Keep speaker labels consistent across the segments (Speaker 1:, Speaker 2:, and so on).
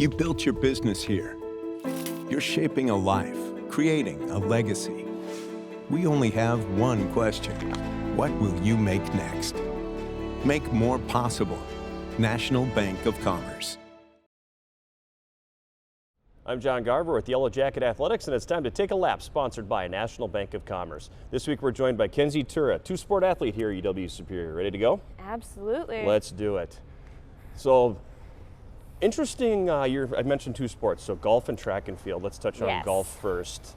Speaker 1: You built your business here. You're shaping a life, creating a legacy. We only have one question. What will you make next? Make more possible. National Bank of Commerce.
Speaker 2: I'm John Garver with Yellow Jacket Athletics, and it's time to take a lap, sponsored by National Bank of Commerce. This week we're joined by Kenzie Tuura, two-sport athlete here at UW Superior. Ready to go?
Speaker 3: Absolutely.
Speaker 2: Let's do it. So, interesting year. I mentioned two sports, so golf and track and field. Let's touch on golf first.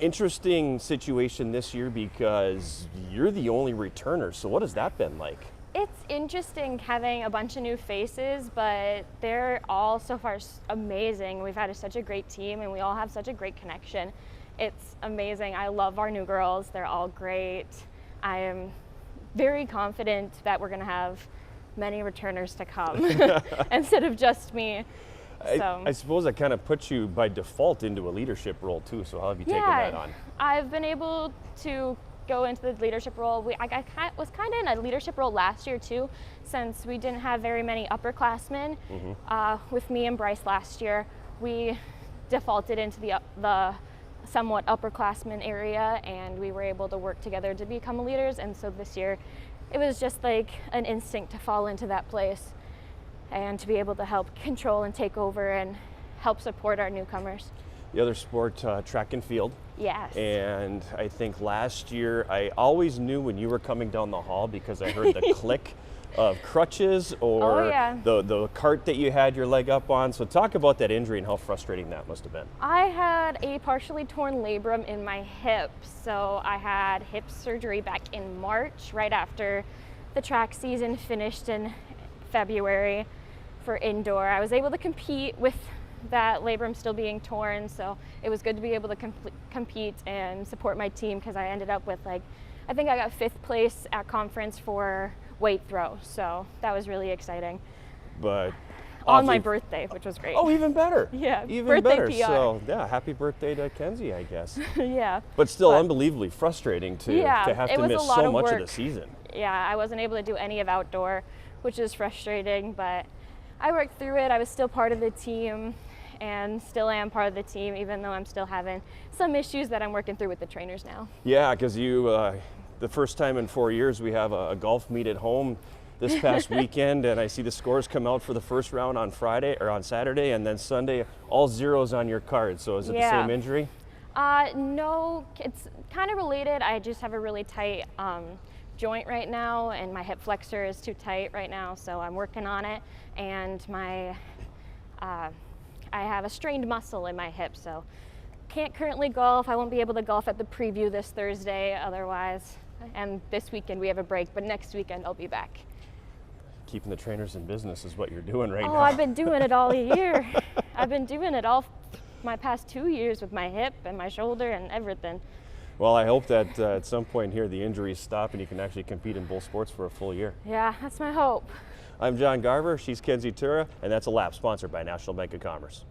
Speaker 2: Interesting situation this year because you're the only returner, so what has that been like?
Speaker 3: It's interesting having a bunch of new faces, but they're all so far amazing. We've had such a great team and we all have such a great connection. It's amazing. I love our new girls. They're all great. I am very confident that we're going to have many returners to come instead of just me.
Speaker 2: I suppose that kind of puts you by default into a leadership role too, so how have you taken that on?
Speaker 3: I've been able to go into the leadership role. I was kind of in a leadership role last year too, since we didn't have very many upperclassmen. With me and Bryce last year, we defaulted into the somewhat upperclassmen area, and we were able to work together to become leaders. And so this year, it was just like an instinct to fall into that place and to be able to help control and take over and help support our newcomers.
Speaker 2: The other sport, track and field.
Speaker 3: Yes.
Speaker 2: And I think last year, I always knew when you were coming down the hall because I heard the click of crutches or the cart that you had your leg up on. So talk about that injury and how frustrating that must have been.
Speaker 3: I had a partially torn labrum in my hip. So I had hip surgery back in March, right after the track season finished in February for indoor. I was able to compete with that labrum still being torn, so it was good to be able to compete and support my team, because I ended up with I think I got 5th place at conference for weight throw, so that was really exciting.
Speaker 2: But
Speaker 3: on my birthday, which was great.
Speaker 2: Oh, even better.
Speaker 3: Yeah,
Speaker 2: even
Speaker 3: birthday
Speaker 2: better.
Speaker 3: PR.
Speaker 2: So yeah, happy birthday to Kenzie, I guess.
Speaker 3: Yeah.
Speaker 2: But still unbelievably frustrating to have to miss so much of the season.
Speaker 3: Yeah, I wasn't able to do any of outdoor, which is frustrating, but I worked through it. I was still part of the team and still am part of the team, even though I'm still having some issues that I'm working through with the trainers now. Yeah,
Speaker 2: because you, the first time in 4 years, we have a golf meet at home this past weekend, and I see the scores come out for the first round on Friday or on Saturday, and then Sunday, all zeros on your card. So is it the same injury?
Speaker 3: No, it's kind of related. I just have a really tight joint right now, and my hip flexor is too tight right now, so I'm working on it, and I have a strained muscle in my hip, so can't currently golf. I won't be able to golf at the preview this Thursday otherwise, and this weekend we have a break, but next weekend I'll be back.
Speaker 2: Keeping the trainers in business is what you're doing right now.
Speaker 3: Oh, I've been doing it all year. I've been doing it all my past 2 years with my hip and my shoulder and everything.
Speaker 2: Well, I hope that at some point here the injuries stop and you can actually compete in both sports for a full year.
Speaker 3: Yeah, that's my hope.
Speaker 2: I'm John Garver, she's Kenzie Tuura, and that's a lap sponsored by National Bank of Commerce.